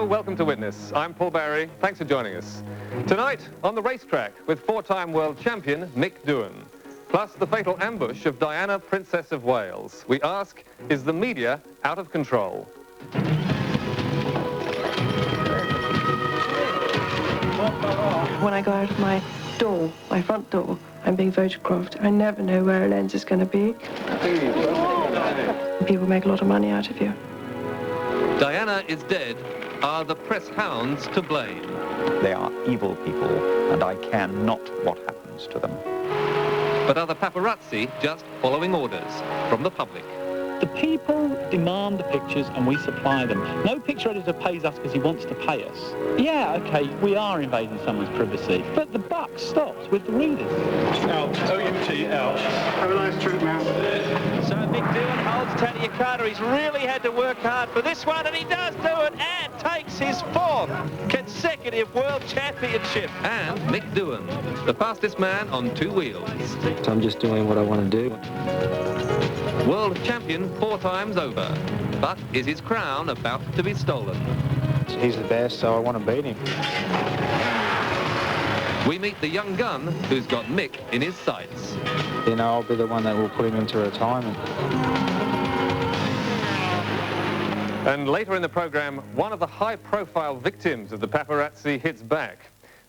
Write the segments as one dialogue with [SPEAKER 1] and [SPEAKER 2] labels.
[SPEAKER 1] welcome to Witness. I'm Paul Barry. Thanks for joining us. Tonight, on the racetrack with four-time world champion Mick Doohan. Plus the fatal ambush of Diana, Princess of Wales. We ask, is the media out of control?
[SPEAKER 2] When I go out of my door, my front door, I'm being photographed. I never know where a lens is going to be. People make a lot of money out of you.
[SPEAKER 1] Diana is dead. Are the press hounds to blame?
[SPEAKER 3] They are evil people, and I care not what happens to them.
[SPEAKER 1] But are the paparazzi just following orders from the public?
[SPEAKER 4] The people demand the pictures and we supply them. No picture editor pays us because he wants to pay us. Yeah, okay, we are invading someone's privacy, but the buck stops with the readers.
[SPEAKER 5] Out, O-U-T, out. Have a nice trip, man.
[SPEAKER 6] So Mick Doohan holds Tanya Carter. He's really had to work hard for this one, and he does do it, and takes his fourth consecutive World Championship.
[SPEAKER 1] And Mick Doohan, the fastest man on two wheels.
[SPEAKER 7] So I'm just doing what I want to do.
[SPEAKER 1] World champion 4 times over. But is his crown about to be stolen?
[SPEAKER 7] He's the best, so I want to beat him.
[SPEAKER 1] We meet the young gun who's got Mick in his sights.
[SPEAKER 7] You know, I'll be the one that will put him into retirement.
[SPEAKER 1] And later in the programme, one of the high-profile victims of the paparazzi hits back.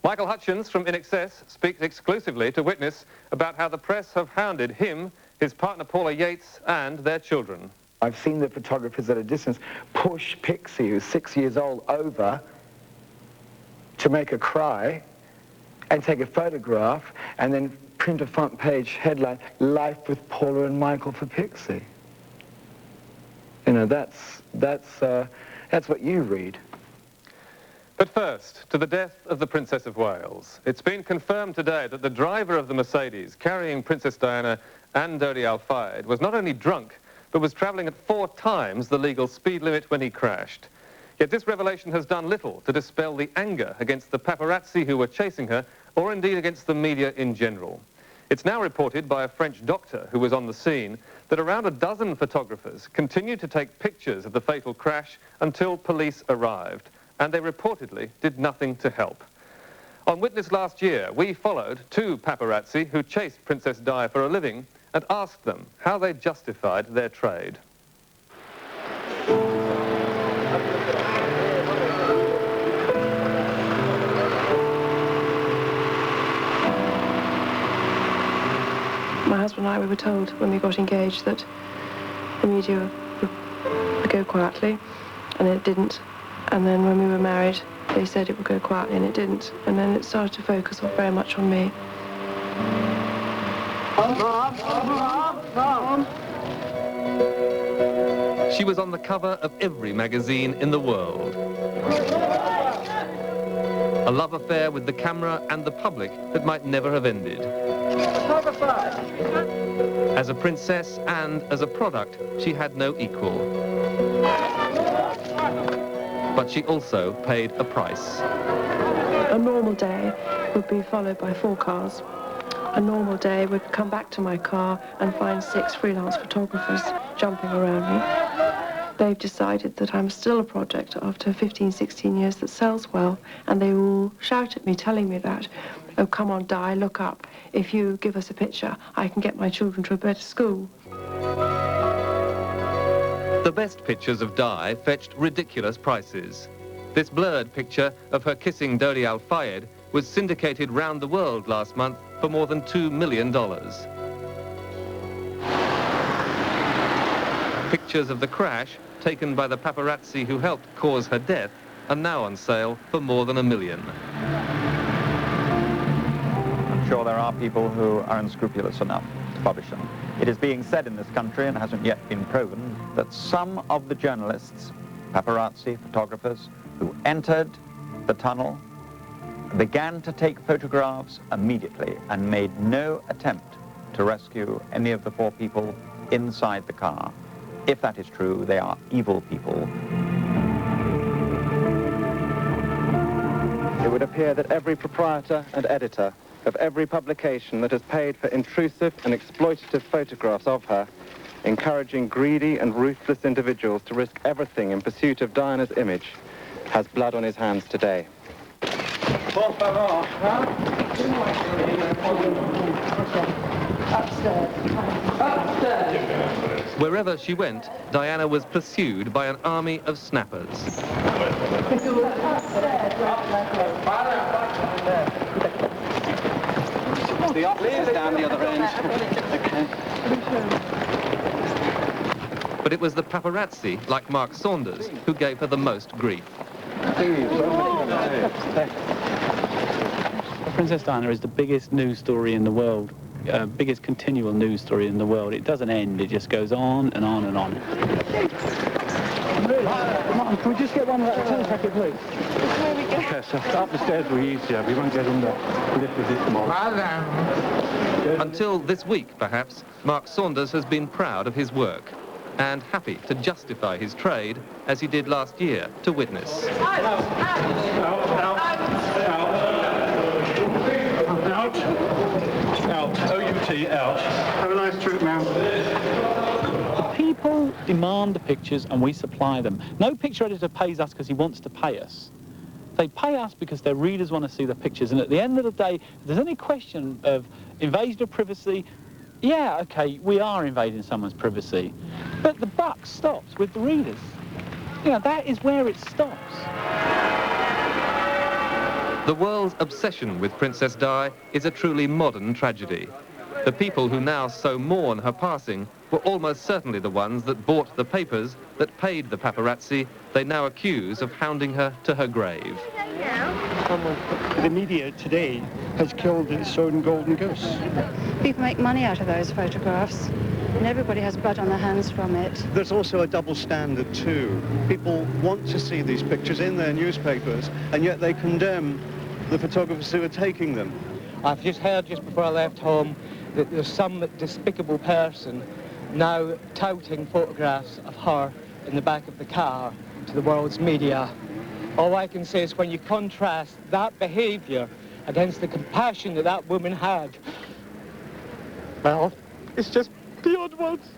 [SPEAKER 1] Michael Hutchins from In Excess speaks exclusively to Witness about how the press have hounded him, his partner Paula Yates, and their children.
[SPEAKER 8] I've seen the photographers at a distance push Pixie, who's 6 years old, over to make her cry and take a photograph and then print a front page headline, "Life with Paula and Michael for Pixie." You know, that's what you read.
[SPEAKER 1] But first, to the death of the Princess of Wales. It's been confirmed today that the driver of the Mercedes carrying Princess Diana and Dodi Al Fayed was not only drunk, but was travelling at 4 times the legal speed limit when he crashed. Yet this revelation has done little to dispel the anger against the paparazzi who were chasing her, or indeed against the media in general. It's now reported by a French doctor who was on the scene that around a dozen photographers continued to take pictures of the fatal crash until police arrived, and they reportedly did nothing to help. On Witness last year, we followed 2 paparazzi who chased Princess Di for a living and asked them how they justified their trade.
[SPEAKER 2] My husband and I, we were told when we got engaged that the media would go quietly, and it didn't. And then when we were married, they said it would go quietly, and it didn't. And then it started to focus very much on me.
[SPEAKER 1] She was on the cover of every magazine in the world. A love affair with the camera and the public that might never have ended. As a princess and as a product, she had no equal. But she also paid a price.
[SPEAKER 2] A normal day would be followed by 4 cars. A normal day would come back to my car and find 6 freelance photographers jumping around me. They've decided that I'm still a project after 15, 16 years that sells well, and they all shout at me, telling me that, "Oh, come on, Di, look up. If you give us a picture, I can get my children to a better school."
[SPEAKER 1] The best pictures of Di fetched ridiculous prices. This blurred picture of her kissing Dodi Al Fayed was syndicated round the world last month for more than $2 million. Pictures of the crash, taken by the paparazzi who helped cause her death, are now on sale for more than $1 million.
[SPEAKER 3] I'm sure there are people who are unscrupulous enough to publish them. It is being said in this country, and hasn't yet been proven, that some of the journalists, paparazzi, photographers, who entered the tunnel began to take photographs immediately and made no attempt to rescue any of the 4 people inside the car. If that is true, they are evil people.
[SPEAKER 9] It would appear that every proprietor and editor of every publication that has paid for intrusive and exploitative photographs of her, encouraging greedy and ruthless individuals to risk everything in pursuit of Diana's image, has blood on his hands today.
[SPEAKER 1] Wherever she went, Diana was pursued by an army of snappers.
[SPEAKER 9] The officer's down the other end. Okay.
[SPEAKER 1] But it was the paparazzi, like Mark Saunders, who gave her the most grief.
[SPEAKER 4] Princess Diana is the biggest news story in the world, biggest continual news story in the world. It doesn't end, it just goes on and on and on.
[SPEAKER 5] Martin, can we just get one tennis racket, please? Yes, up the stairs will be easier. We won't get in the lift with this tomorrow.
[SPEAKER 1] Until this week, perhaps, Mark Saunders has been proud of his work and happy to justify his trade, as he did last year, to witness.
[SPEAKER 5] Out. O-U-T, out. Have a nice trip, man.
[SPEAKER 4] People demand the pictures and we supply them. No picture editor pays us because he wants to pay us. They pay us because their readers want to see the pictures. And at the end of the day, if there's any question of invasion of privacy, yeah, okay, we are invading someone's privacy. But the buck stops with the readers. You know, that is where it stops.
[SPEAKER 1] The world's obsession with Princess Di is a truly modern tragedy. The people who now so mourn her passing were almost certainly the ones that bought the papers that paid the paparazzi they now accuse of hounding her to her grave.
[SPEAKER 5] The media today has killed its own golden goose.
[SPEAKER 10] People make money out of those photographs, and everybody has blood on their hands from it.
[SPEAKER 11] There's also a double standard too. People want to see these pictures in their newspapers, and yet they condemn the photographers who are taking them.
[SPEAKER 12] I've just heard just before I left home that there's some despicable person now touting photographs of her in the back of the car to the world's media. All I can say is when you contrast that behaviour against the compassion that that woman had, well, it's just beyond words.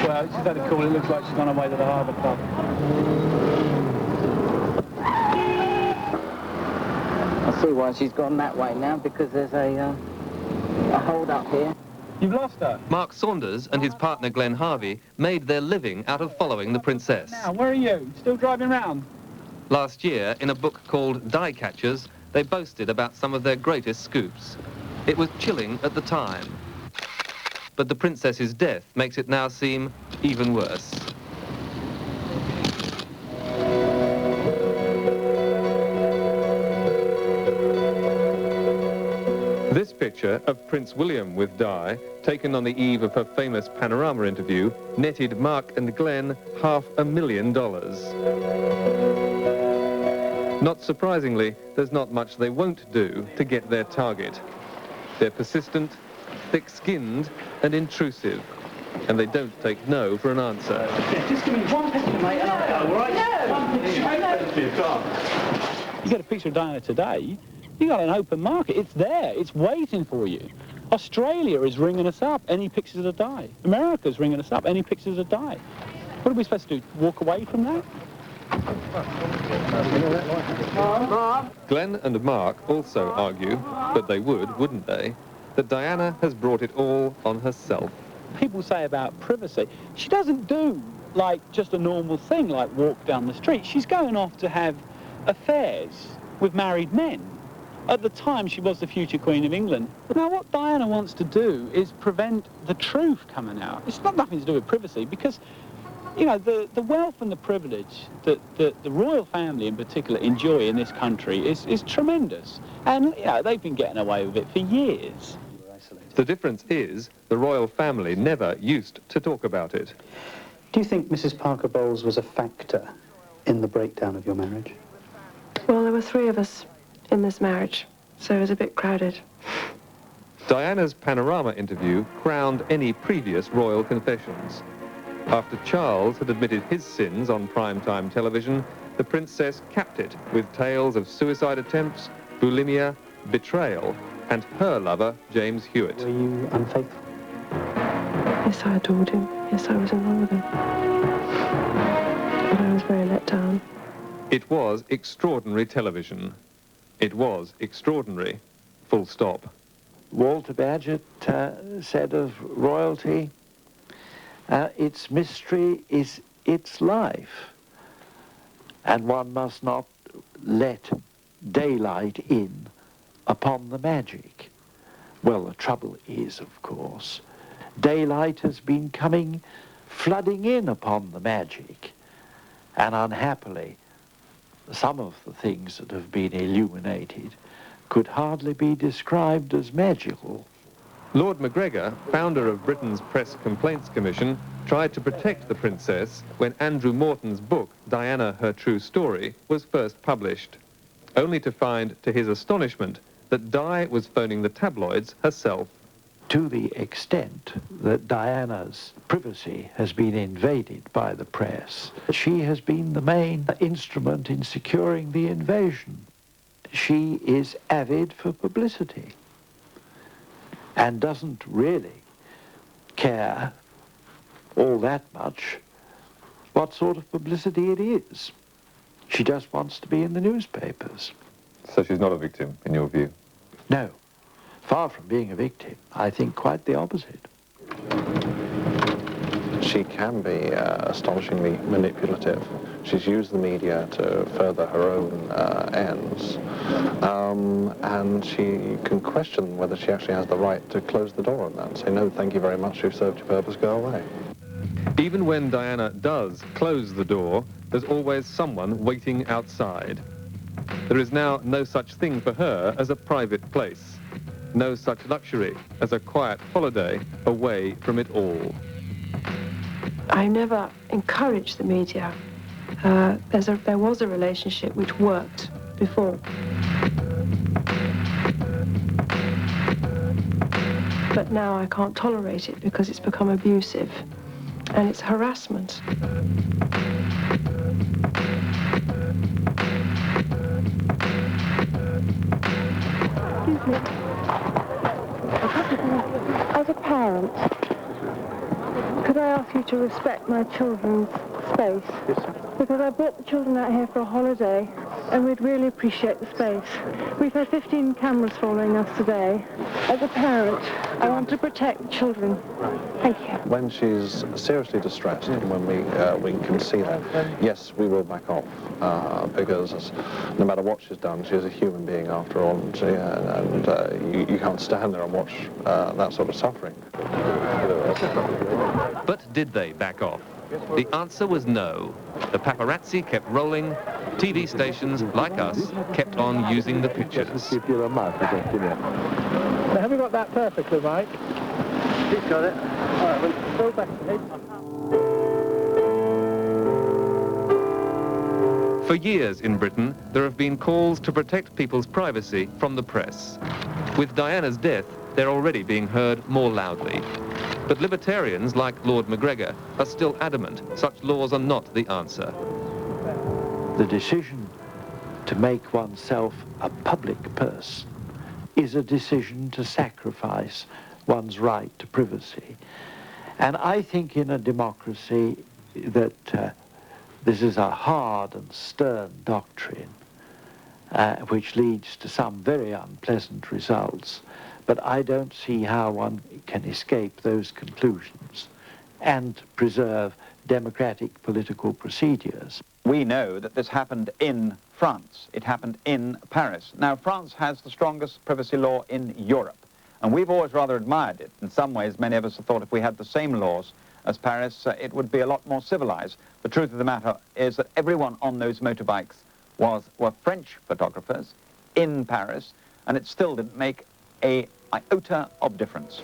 [SPEAKER 4] Well, she's had a call. It looks like she's gone away to the Harbour Club.
[SPEAKER 12] I see why she's gone that way now, because there's a hold up here.
[SPEAKER 4] You've lost her.
[SPEAKER 1] Mark Saunders and his partner Glenn Harvey made their living out of following the princess.
[SPEAKER 4] Now, where are you? Still driving round?
[SPEAKER 1] Last year, in a book called Die Catchers, they boasted about some of their greatest scoops. It was chilling at the time, but the princess's death makes it now seem even worse. This picture of Prince William with Di, taken on the eve of her famous Panorama interview, netted Mark and Glenn $500,000. Not surprisingly, there's not much they won't do to get their target. They're persistent, thick-skinned and intrusive, and they don't take no for an answer.
[SPEAKER 4] Just give me one picture, mate, and I'll go, all right? No! One picture. You get a picture of Diana today, you got an open market. It's there. It's waiting for you. Australia is ringing us up. Any pictures of Di. America's ringing us up. Any pictures of Di. What are we supposed to do? Walk away from that?
[SPEAKER 1] Glenn and Mark also argue, but they would, wouldn't they, that Diana has brought it all on herself.
[SPEAKER 4] People say about privacy, she doesn't do like just a normal thing like walk down the street. She's going off to have affairs with married men. At the time, she was the future Queen of England. Now, what Diana wants to do is prevent the truth coming out. It's got nothing to do with privacy because, you know, the wealth and the privilege that the royal family in particular enjoy in this country is tremendous. And, you know, they've been getting away with it for years.
[SPEAKER 1] The difference is the royal family never used to talk about it.
[SPEAKER 13] Do you think Mrs. Parker Bowles was a factor in the breakdown of your marriage?
[SPEAKER 2] Well, there were three of us in this marriage, so it was a bit crowded.
[SPEAKER 1] Diana's Panorama interview crowned any previous royal confessions. After Charles had admitted his sins on primetime television, the princess capped it with tales of suicide attempts, bulimia, betrayal, and her lover, James Hewitt.
[SPEAKER 13] Were you unfaithful?
[SPEAKER 2] Yes, I adored him. Yes, I was in love with him. But I was very let down.
[SPEAKER 1] It was extraordinary television. It was extraordinary, full stop.
[SPEAKER 14] Walter Bagehot said of royalty, its mystery is its life, and one must not let daylight in upon the magic. Well, the trouble is, of course, daylight has been flooding in upon the magic, and unhappily, some of the things that have been illuminated could hardly be described as magical.
[SPEAKER 1] Lord Macgregor, founder of Britain's Press Complaints Commission, tried to protect the princess when Andrew Morton's book, Diana, Her True Story, was first published, only to find, to his astonishment, that Di was phoning the tabloids herself.
[SPEAKER 14] To the extent that Diana's privacy has been invaded by the press, she has been the main instrument in securing the invasion. She is avid for publicity and doesn't really care all that much what sort of publicity it is. She just wants to be in the newspapers.
[SPEAKER 1] So she's not a victim, in your view?
[SPEAKER 14] No. Far from being a victim, I think quite the opposite.
[SPEAKER 11] She can be astonishingly manipulative. She's used the media to further her own ends, and she can question whether she actually has the right to close the door on that and say, no, thank you very much, you've served your purpose, go away.
[SPEAKER 1] Even when Diana does close the door, there's always someone waiting outside. There is now no such thing for her as a private place. No such luxury as a quiet holiday away from it all.
[SPEAKER 2] I never encouraged the media. There was a relationship which worked before. But now I can't tolerate it because it's become abusive and it's harassment.
[SPEAKER 15] Excuse me. As a parent, could I ask you to respect my children's space? Because I brought the children out here for a holiday, and we'd really appreciate the space. We've had 15 cameras following us today. As a parent, I want to protect the children. Thank you.
[SPEAKER 11] When she's seriously distressed, and when we can see that, yes, we will back off, because no matter what she's done, she's a human being after all, and you can't stand there and watch that sort of suffering.
[SPEAKER 1] But did they back off? The answer was no. The paparazzi kept rolling. TV stations, like us, kept on using the pictures.
[SPEAKER 5] Have we got that perfectly, Mike? He's got it. All right, we'll go back to it.
[SPEAKER 1] For years in Britain, there have been calls to protect people's privacy from the press. With Diana's death, they're already being heard more loudly. But libertarians like Lord Macgregor are still adamant such laws are not the answer.
[SPEAKER 14] The decision to make oneself a public person is a decision to sacrifice one's right to privacy. And I think in a democracy that this is a hard and stern doctrine, which leads to some very unpleasant results. But I don't see how one can escape those conclusions and preserve democratic political procedures.
[SPEAKER 3] We know that this happened in France. It happened in Paris. Now, France has the strongest privacy law in Europe, and we've always rather admired it. In some ways, many of us have thought if we had the same laws as Paris, it would be a lot more civilized. The truth of the matter is that everyone on those motorbikes were French photographers in Paris, and it still didn't make an iota of difference.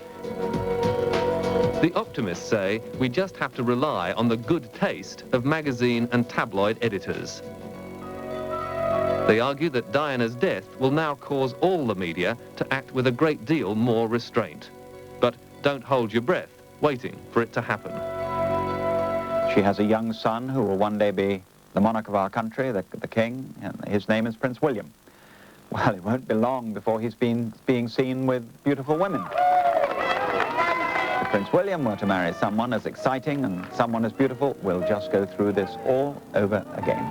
[SPEAKER 1] The optimists say we just have to rely on the good taste of magazine and tabloid editors. They argue that Diana's death will now cause all the media to act with a great deal more restraint. But don't hold your breath, waiting for it to happen.
[SPEAKER 3] She has a young son who will one day be the monarch of our country, the king, and his name is Prince William. Well, it won't be long before he's being seen with beautiful women. The Prince William were to marry someone as exciting and someone as beautiful, we'll just go through this all over again.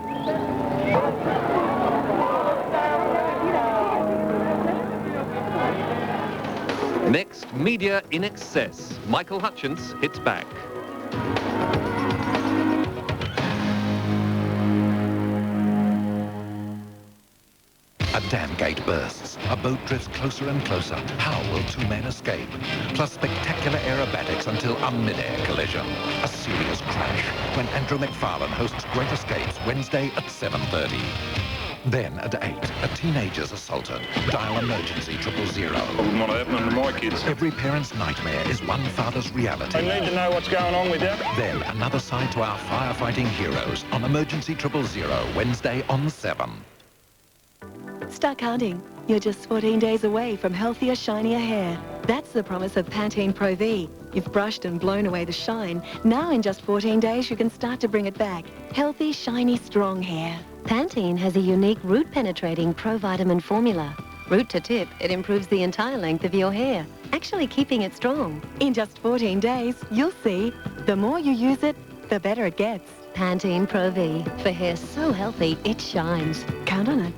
[SPEAKER 1] Next, media in excess. Michael Hutchence hits back.
[SPEAKER 16] A dam gate bursts. A boat drifts closer and closer. How will two men escape? Plus spectacular aerobatics until a mid-air collision. A serious crash when Andrew McFarlane hosts Great Escapes Wednesday at 7:30. Then at 8, a teenager's assaulted. Dial emergency 000.
[SPEAKER 17] I wouldn't want it happening to my kids.
[SPEAKER 16] Every parent's nightmare is one father's reality.
[SPEAKER 17] I need to know what's going on with you.
[SPEAKER 16] Then another side to our firefighting heroes on emergency 000 Wednesday on 7.
[SPEAKER 18] Start counting. You're just 14 days away from healthier, shinier hair. That's the promise of Pantene Pro V. You've brushed and blown away the shine. Now in just 14 days you can start to bring it back. Healthy, shiny, strong hair.
[SPEAKER 19] Pantene has a unique root-penetrating pro-vitamin formula. Root to tip, it improves the entire length of your hair, actually keeping it strong.
[SPEAKER 18] In just 14 days, you'll see. The more you use it, the better it gets.
[SPEAKER 19] Pantene Pro V, for hair so healthy it shines.
[SPEAKER 18] Count on it.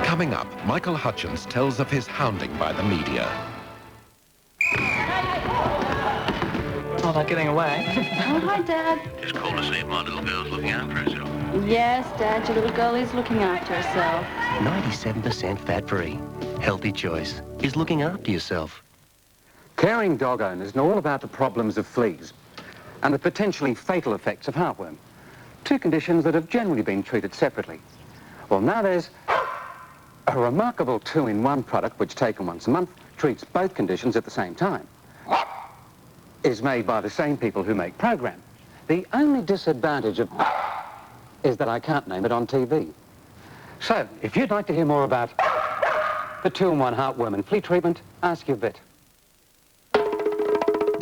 [SPEAKER 16] Coming up, Michael Hutchence tells of his hounding by the media.
[SPEAKER 20] Oh, they're getting away.
[SPEAKER 21] Oh, hi, Dad.
[SPEAKER 22] Just called to see if my little girl's looking after herself.
[SPEAKER 21] Yes, Dad, your little girl is looking after herself.
[SPEAKER 23] 97% fat-free. Healthy choice is looking after yourself.
[SPEAKER 24] Caring dog owners know all about the problems of fleas and the potentially fatal effects of heartworm. Two conditions that have generally been treated separately. Well, now there's a remarkable two-in-one product which, taken once a month, treats both conditions at the same time. Is made by the same people who make Program. The only disadvantage of is that I can't name it on TV. So, if you'd like to hear more about the two-in-one heartworm and flea treatment, ask your vet.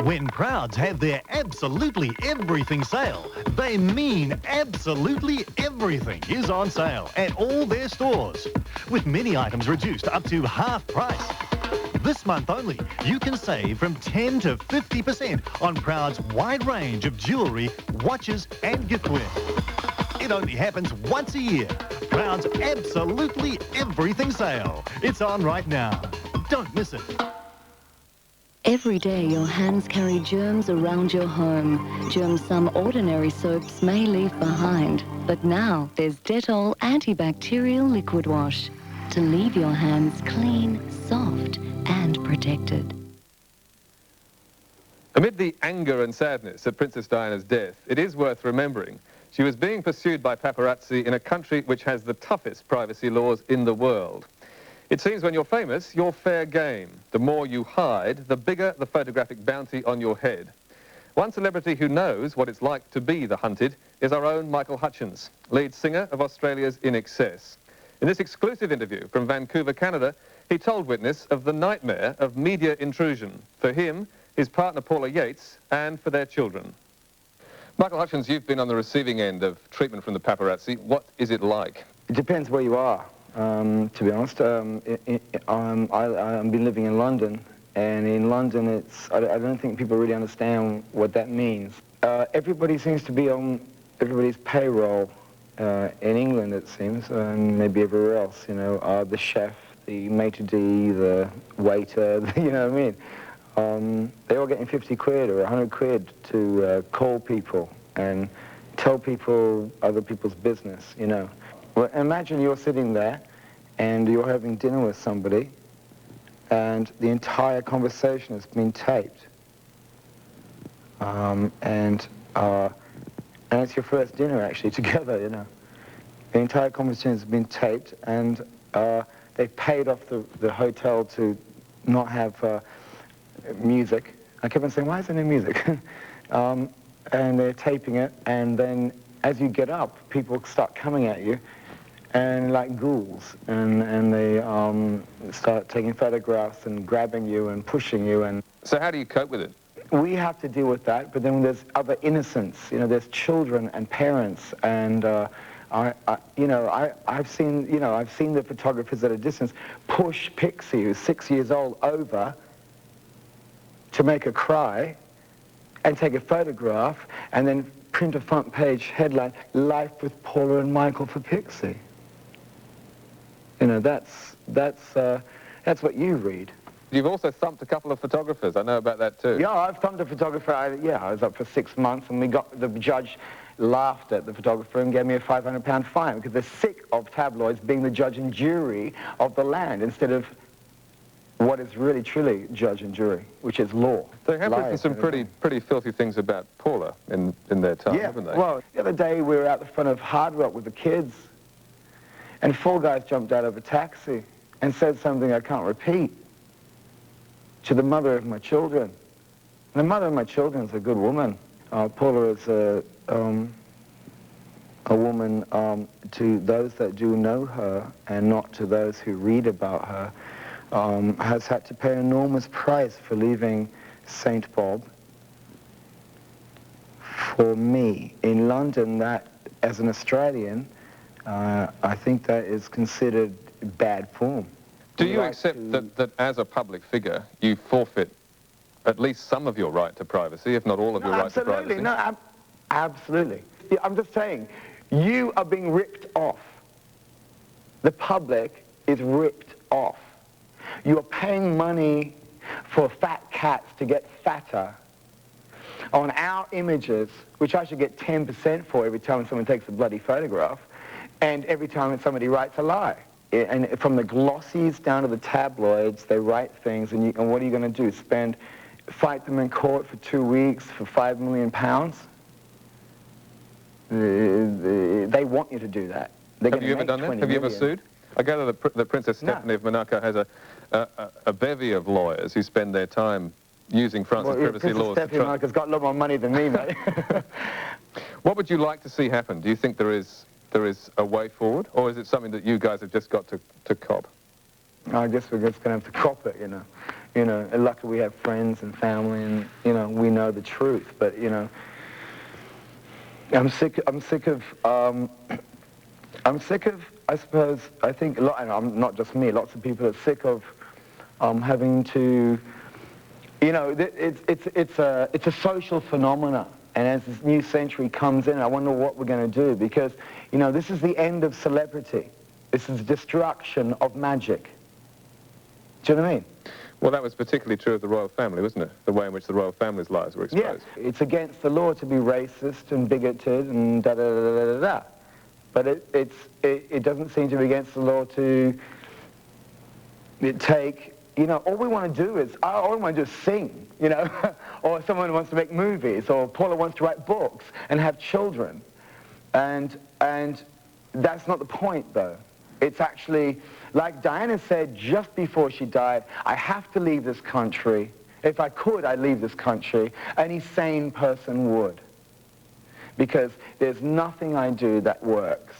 [SPEAKER 25] When Prouds have their absolutely everything sale, they mean absolutely everything is on sale at all their stores, with many items reduced up to half price. This month only, you can save from 10 to 50% on Prouds' wide range of jewellery, watches and giftware. It only happens once a year. Prouds' absolutely everything sale. It's on right now. Don't miss it.
[SPEAKER 19] Every day your hands carry germs around your home, germs some ordinary soaps may leave behind. But now there's Dettol antibacterial liquid wash to leave your hands clean, soft and protected.
[SPEAKER 1] Amid the anger and sadness at Princess Diana's death, it is worth remembering she was being pursued by paparazzi in a country which has the toughest privacy laws in the world. It seems when you're famous, you're fair game. The more you hide, the bigger the photographic bounty on your head. One celebrity who knows what it's like to be the hunted is our own Michael Hutchence, lead singer of Australia's In Excess. In this exclusive interview from Vancouver, Canada, he told Witness of the nightmare of media intrusion for him, his partner Paula Yates, and for their children. Michael Hutchence, you've been on the receiving end of treatment from the paparazzi. What is it like?
[SPEAKER 8] It depends where you are. To be honest, I've been living in London, and in London, I don't think people really understand what that means. Everybody seems to be on everybody's payroll in England, it seems, and maybe everywhere else. You know, the chef, the maitre d', the waiter, you know what I mean. They were getting 50 quid or 100 quid to call people and tell people other people's business, you know. Well, imagine you're sitting there and you're having dinner with somebody and the entire conversation has been taped. And it's your first dinner actually together, you know. The entire conversation has been taped and they paid off the hotel to not have music. I kept on saying, why is there no music? And they're taping it, and then as you get up, people start coming at you, and like ghouls, and they start taking photographs and grabbing you and pushing you. And
[SPEAKER 1] so how do you cope with it?
[SPEAKER 8] We have to deal with that, but then there's other innocents. You know, there's children and parents, and I've seen the photographers at a distance push Pixie, who's 6 years old, over to make her cry and take a photograph and then print a front page headline, "Life with Paula and Michael for Pixie." You know, that's what you read.
[SPEAKER 1] You've also thumped a couple of photographers. I know about that too.
[SPEAKER 8] Yeah, I've thumped a photographer. I was up for 6 months, and the judge laughed at the photographer and gave me a £500 fine because they're sick of tabloids being the judge and jury of the land instead of what is really truly judge and jury, which is law.
[SPEAKER 1] They have written some pretty filthy things about Paula in their time, haven't they?
[SPEAKER 8] Well, the other day we were out the front of Hard Rock with the kids, and 4 guys jumped out of a taxi and said something I can't repeat to the mother of my children. And the mother of my children is a good woman. Paula is a woman to those that do know her and not to those who read about her. Has had to pay an enormous price for leaving St. Bob. For me, in London, that, as an Australian, I think that is considered bad form.
[SPEAKER 1] Do you accept that as a public figure, you forfeit at least some of your right to privacy, if not all of your right to privacy?
[SPEAKER 8] Absolutely. I'm just saying, you are being ripped off. The public is ripped off. You are paying money for fat cats to get fatter on our images, which I should get 10% for every time someone takes a bloody photograph, and every time somebody writes a lie. And from the glossies down to the tabloids, they write things, and what are you going to do? Fight them in court for 2 weeks for £5 million? They want you to do that.
[SPEAKER 1] Have you ever done that? Have you ever sued? I gather that Princess Stephanie of Monaco has a bevy of lawyers who spend their time using France's privacy laws.
[SPEAKER 8] Princess Stephanie of Monaco's got a lot more money than me, mate.
[SPEAKER 1] What would you like to see happen? Do you think there is a way forward, or is it something that you guys have just got to cop?
[SPEAKER 8] I guess we're just going to have to cop it, you know. And luckily we have friends and family, and we know the truth. But I'm sick of. I suppose, I think, and not just me, lots of people are sick of having to, it's a social phenomena. And as this new century comes in, I wonder what we're going to do, because, this is the end of celebrity. This is destruction of magic. Do you know what I mean?
[SPEAKER 1] Well, that was particularly true of the royal family, wasn't it? The way in which the royal family's lives were exposed.
[SPEAKER 8] Yeah, it's against the law to be racist and bigoted and da-da-da-da-da-da. But it doesn't seem to be against the law to take, all we want to do is, all we want to do is sing, or someone wants to make movies, or Paula wants to write books and have children. And that's not the point, though. It's actually, like Diana said just before she died, I have to leave this country. If I could, I'd leave this country. Any sane person would. Because there's nothing I do that works,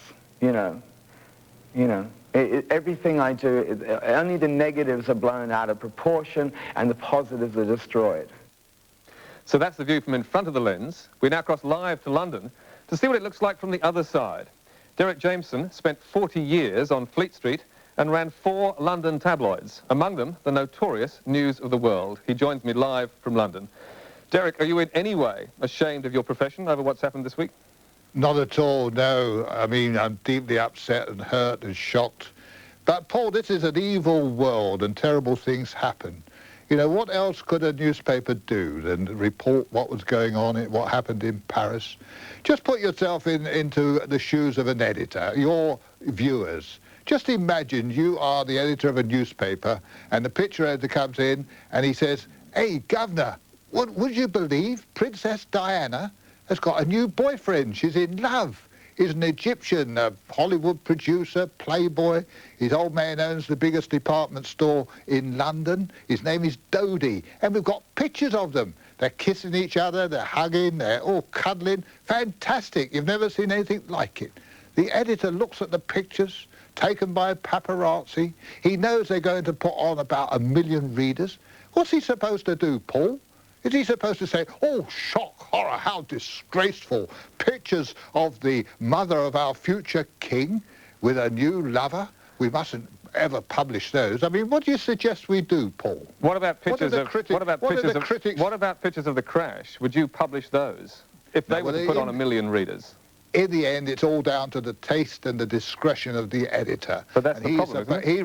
[SPEAKER 8] everything I do, only the negatives are blown out of proportion and the positives are destroyed.
[SPEAKER 1] So that's the view from in front of the lens. We now cross live to London to see what it looks like from the other side. Derek Jameson spent 40 years on Fleet Street and ran 4 London tabloids, among them the notorious News of the World. He joins me live from London. Derek, are you in any way ashamed of your profession over what's happened this week?
[SPEAKER 6] Not at all, no. I mean, I'm deeply upset and hurt and shocked. But, Paul, this is an evil world and terrible things happen. You know, what else could a newspaper do than report what was going on, what happened in Paris? Just put yourself into the shoes of an editor, your viewers. Just imagine you are the editor of a newspaper and the picture editor comes in and he says, "Hey, Governor, would you believe Princess Diana has got a new boyfriend? She's in love. He's an Egyptian, a Hollywood producer, playboy. His old man owns the biggest department store in London. His name is Dodie, and we've got pictures of them. They're kissing each other, they're hugging, they're all cuddling. Fantastic. You've never seen anything like it." The editor looks at the pictures taken by paparazzi. He knows they're going to put on about 1 million readers. What's he supposed to do, Paul? Is he supposed to say, "Oh, shock, horror, how disgraceful. Pictures of the mother of our future king with a new lover. We mustn't ever publish those." I mean, what do you suggest we do, Paul?
[SPEAKER 1] What about pictures of the crash? Would you publish those if they were to put on 1 million readers?
[SPEAKER 6] In the end, it's all down to the taste and the discretion of the editor.
[SPEAKER 1] But that's the problem, isn't it?
[SPEAKER 6] He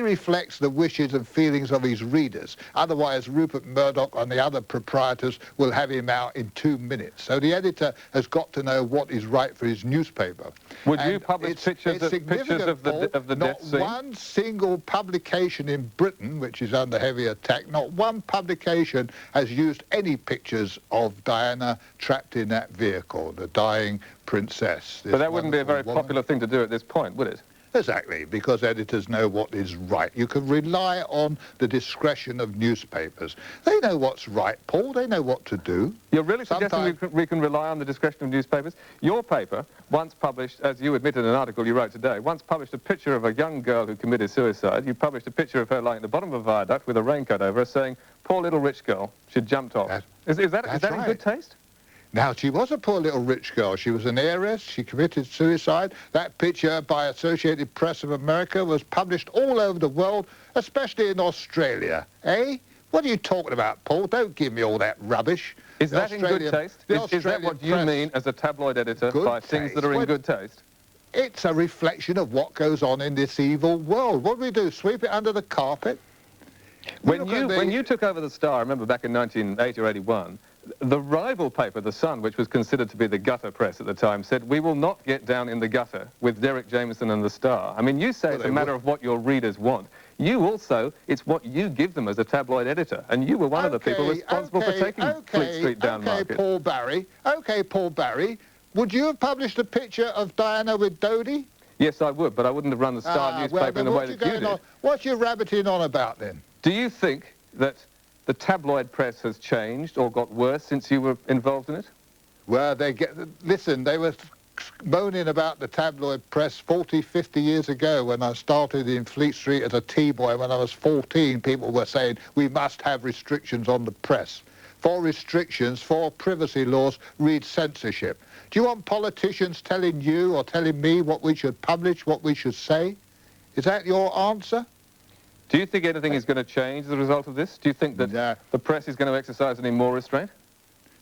[SPEAKER 6] reflects the wishes and feelings of his readers. Otherwise, Rupert Murdoch and the other proprietors will have him out in 2 minutes. So the editor has got to know what is right for his newspaper.
[SPEAKER 1] Would you publish pictures of the death scene?
[SPEAKER 6] Not one single publication in Britain, which is under heavy attack, not one publication has used any pictures of Diana trapped in that vehicle, the dying princess.
[SPEAKER 1] But that wouldn't be a very popular thing to do at this point, would it?
[SPEAKER 6] Exactly, because editors know what is right. You can rely on the discretion of newspapers. They know what's right, Paul. They know what to do.
[SPEAKER 1] You're really suggesting we can rely on the discretion of newspapers? Your paper once published, as you admitted in an article you wrote today, once published a picture of a young girl who committed suicide. You published a picture of her lying at the bottom of a viaduct with a raincoat over her saying, "Poor little rich girl, she jumped off." Is that in good taste?
[SPEAKER 6] Now, she was a poor little rich girl. She was an heiress. She committed suicide. That picture by Associated Press of America was published all over the world, especially in Australia. Eh? What are you talking about, Paul? Don't give me all that rubbish.
[SPEAKER 1] Is that in good taste? Is that what you mean as a tabloid editor by things that are in good taste?
[SPEAKER 6] It's a reflection of what goes on in this evil world. What do we do? Sweep it under the carpet?
[SPEAKER 1] When you took over the Star, I remember back in 1980 or 81, the rival paper, The Sun, which was considered to be the gutter press at the time, said, "We will not get down in the gutter with Derek Jameson and the Star." I mean, you say it's a matter of what your readers want. You also, it's what you give them as a tabloid editor, and you were one of the people responsible for taking Fleet Street down market.
[SPEAKER 6] Paul Barry, would you have published a picture of Diana with Dodie?
[SPEAKER 1] Yes, I would, but I wouldn't have run the Star newspaper in the way that you did.
[SPEAKER 6] What's you rabbiting on about, then?
[SPEAKER 1] Do you think that the tabloid press has changed or got worse since you were involved in it?
[SPEAKER 6] Well, listen, they were moaning about the tabloid press 40, 50 years ago when I started in Fleet Street as a tea-boy. When I was 14, people were saying we must have restrictions on the press. For restrictions, for privacy laws, read censorship. Do you want politicians telling you or telling me what we should publish, what we should say? Is that your answer?
[SPEAKER 1] Do you think anything is going to change as a result of this? Do you think that the press is going to exercise any more restraint?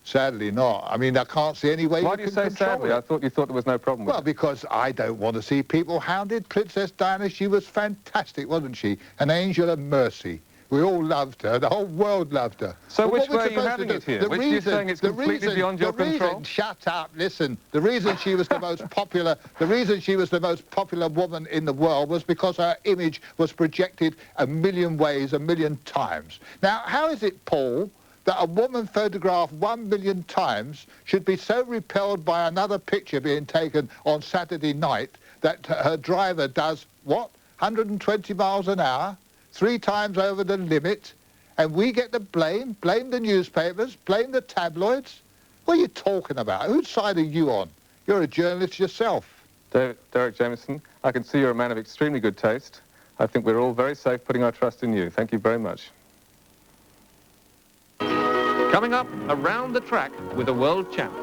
[SPEAKER 6] Sadly not. I mean, I can't see any way
[SPEAKER 1] Why do you say sadly? I thought you thought there was no problem with it.
[SPEAKER 6] Well, because I don't want to see people hounded. Princess Diana, she was fantastic, wasn't she? An angel of mercy. We all loved her. The whole world loved her.
[SPEAKER 1] So which way are you having it here? Which are you saying it's completely beyond your control?
[SPEAKER 6] Shut up, listen. The reason she was the most popular, woman in the world was because her image was projected 1 million ways, 1 million times. Now, how is it, Paul, that a woman photographed 1 million times should be so repelled by another picture being taken on Saturday night that her driver does, what, 120 miles an hour? 3 times over the limit, and we get the blame the newspapers, blame the tabloids? What are you talking about? Whose side are you on? You're a journalist yourself.
[SPEAKER 1] Derek Jameson, I can see you're a man of extremely good taste. I think we're all very safe putting our trust in you. Thank you very much.
[SPEAKER 4] Coming up, around the track with a world champ.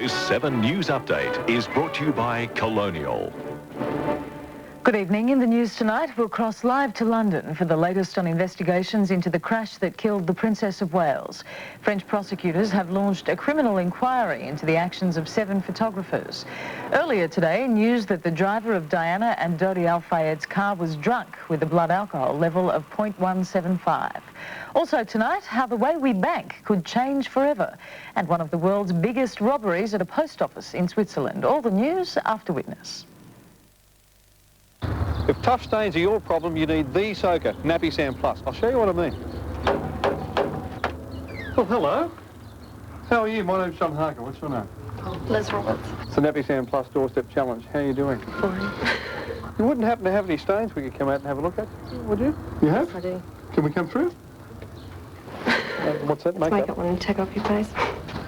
[SPEAKER 7] 7 News Update is brought to you by Colonial. Good evening. In the news tonight, we'll cross live to London for the latest on investigations into the crash that killed the Princess of Wales. French prosecutors have launched a criminal inquiry into the actions of 7 photographers. Earlier today, news that the driver of Diana and Dodi Al Fayed's car was drunk with a blood alcohol level of 0.175. Also tonight, how the way we bank could change forever, and one of the world's biggest robberies at a post office in Switzerland. All the news after Witness.
[SPEAKER 5] If tough stains are your problem, you need the soaker, Nappy Sand Plus. I'll show you what I mean. Well, hello. How are you? My name's John Harker. What's your name?
[SPEAKER 21] Liz Roberts.
[SPEAKER 5] It's the Nappy Sand Plus Doorstep Challenge. How are you doing?
[SPEAKER 21] Fine.
[SPEAKER 5] You wouldn't happen to have any stains we could come out and have a look at, would you? You have?
[SPEAKER 21] Yes, I do.
[SPEAKER 5] Can we come through? What's that?
[SPEAKER 21] Makeup one and take off your face.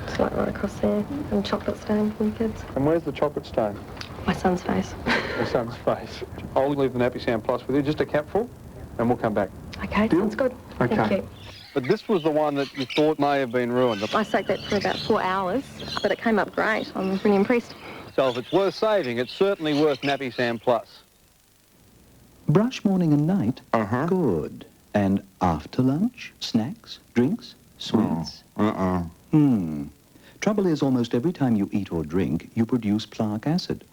[SPEAKER 21] It's like right across there. And chocolate stain for your kids.
[SPEAKER 5] And where's the chocolate stain?
[SPEAKER 21] My son's face.
[SPEAKER 5] Your son's face. I'll leave the Nappy Sand Plus with you, just a capful, and we'll come back.
[SPEAKER 21] Okay, sounds good.
[SPEAKER 5] Okay.
[SPEAKER 21] Thank you.
[SPEAKER 5] But this was the one that you thought may have been ruined.
[SPEAKER 21] I soaked that for about 4 hours, but it came up great. I'm really impressed.
[SPEAKER 5] So if it's worth saving, it's certainly worth Nappy Sand Plus.
[SPEAKER 9] Brush morning and night? Good. And after lunch? Snacks? Drinks? Sweets? Trouble is, almost every time you eat or drink, you produce plaque acid.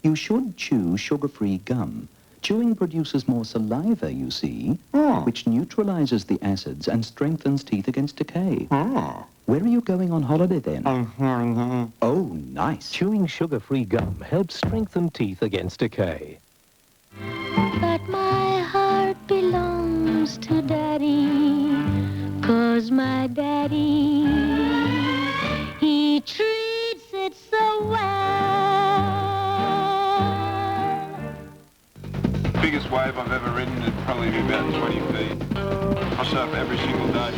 [SPEAKER 9] You should chew sugar-free gum. Chewing produces more saliva, you see, which neutralizes the acids and strengthens teeth against decay. Where are you going on holiday, then? Oh, nice.
[SPEAKER 10] Chewing sugar-free gum helps strengthen teeth against decay.
[SPEAKER 12] But my heart belongs to Daddy, 'cause my Daddy, he treats it so well.
[SPEAKER 13] Biggest wave I've ever ridden would probably be about 20 feet. I surf every single day.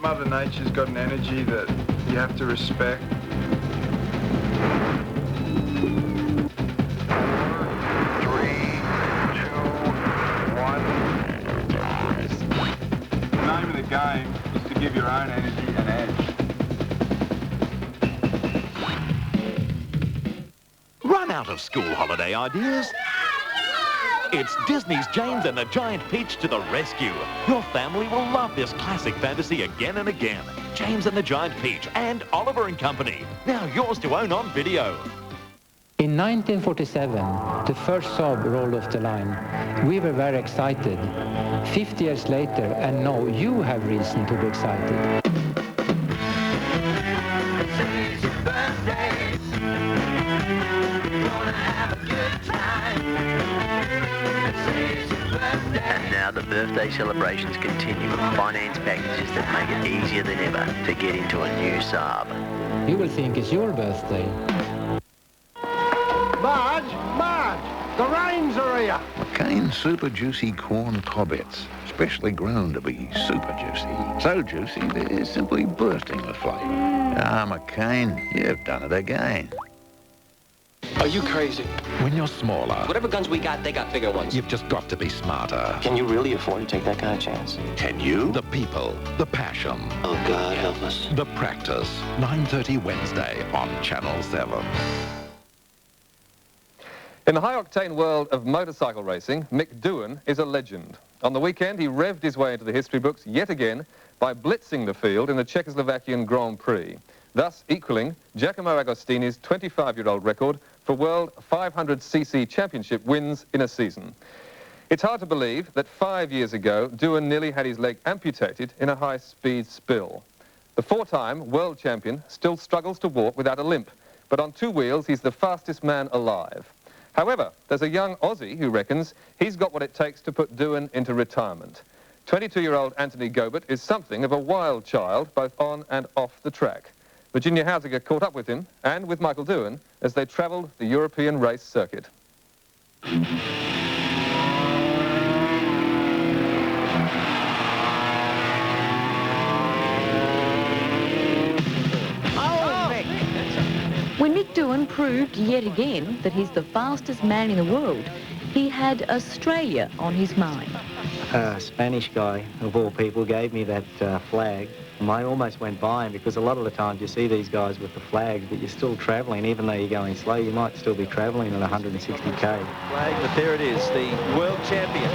[SPEAKER 13] Mother Nature's got an energy that you have to respect. 3, 2, 1. The name of the game is to give your own energy an edge.
[SPEAKER 16] Run out of school holiday ideas? It's Disney's James and the Giant Peach to the rescue. Your family will love this classic fantasy again and again. James and the Giant Peach and Oliver and Company. Now yours to own on video.
[SPEAKER 26] In 1947, the first Saab rolled off the line. We were very excited. 50 years later, and now you have reason to be excited.
[SPEAKER 22] And now the birthday celebrations continue with finance packages that make it easier than ever to get into a new Saab.
[SPEAKER 26] You will think it's your birthday.
[SPEAKER 27] Marge! Marge! The rains are here!
[SPEAKER 28] McCain Super Juicy Corn Cobbets, specially grown to be super juicy. So juicy, they're simply bursting with flavour. Ah, McCain, you've done it again.
[SPEAKER 29] Are you crazy?
[SPEAKER 16] When you're smaller,
[SPEAKER 29] Whatever guns we got, they got bigger ones.
[SPEAKER 16] you've just got to be smarter.
[SPEAKER 29] Can you really afford to take that kind of chance?
[SPEAKER 16] Can you? The people, the passion.
[SPEAKER 29] Oh, God help us.
[SPEAKER 16] The practice. 9:30 Wednesday on Channel 7.
[SPEAKER 1] In the high-octane world of motorcycle racing, Mick Doohan is a legend. On the weekend, he revved his way into the history books yet again by blitzing the field in the Czechoslovakian Grand Prix, thus equaling Giacomo Agostini's 25-year-old record for World 500cc Championship wins in a season. It's hard to believe that 5 years ago, Doohan nearly had his leg amputated in a high-speed spill. The 4-time world champion still struggles to walk without a limp, but on 2 wheels, he's the fastest man alive. However, there's a young Aussie who reckons he's got what it takes to put Doohan into retirement. 22-year-old Anthony Gobert is something of a wild child, both on and off the track. Virginia Hausiger caught up with him and with Michael Doohan as they travelled the European race circuit.
[SPEAKER 7] When Mick Doohan proved yet again that he's the fastest man in the world, he had Australia on his mind.
[SPEAKER 2] Spanish guy, of all people, gave me that flag. And I almost went by him because a lot of the times you see these guys with the flags, but you're still travelling. Even though you're going slow, you might still be travelling at 160k.
[SPEAKER 3] Flag, but there it is, the world champion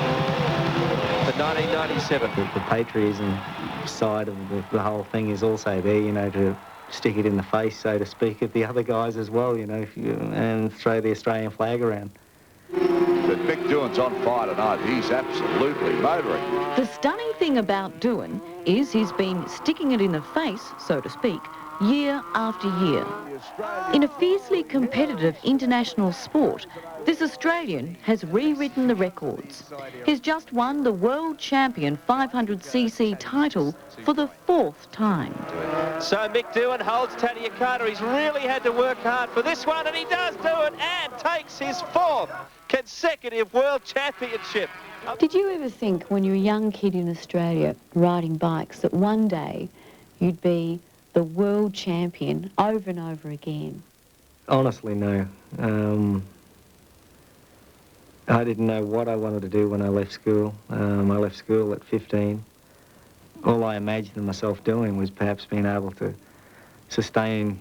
[SPEAKER 3] for 1997.
[SPEAKER 2] The patriotism side of the whole thing is also there, you know, to stick it in the face, so to speak, of the other guys as well, you know, and throw the Australian flag around.
[SPEAKER 11] But Mick Doohan's on fire tonight. He's absolutely motoring.
[SPEAKER 14] The stunning thing about Doohan is he's been sticking it in the face, so to speak, year after year. In a fiercely competitive international sport, this Australian has rewritten the records. He's just won the World Champion 500cc title for the 4th time.
[SPEAKER 3] So Mick Doohan holds Taddy Okada. He's really had to work hard for this one, and he does do it, and takes his 4th consecutive World Championship.
[SPEAKER 15] Did you ever think when you were a young kid in Australia riding bikes that one day you'd be the world champion over and over again?
[SPEAKER 2] Honestly, no. I didn't know what I wanted to do when I left school. I left school at 15. All I imagined myself doing was perhaps being able to sustain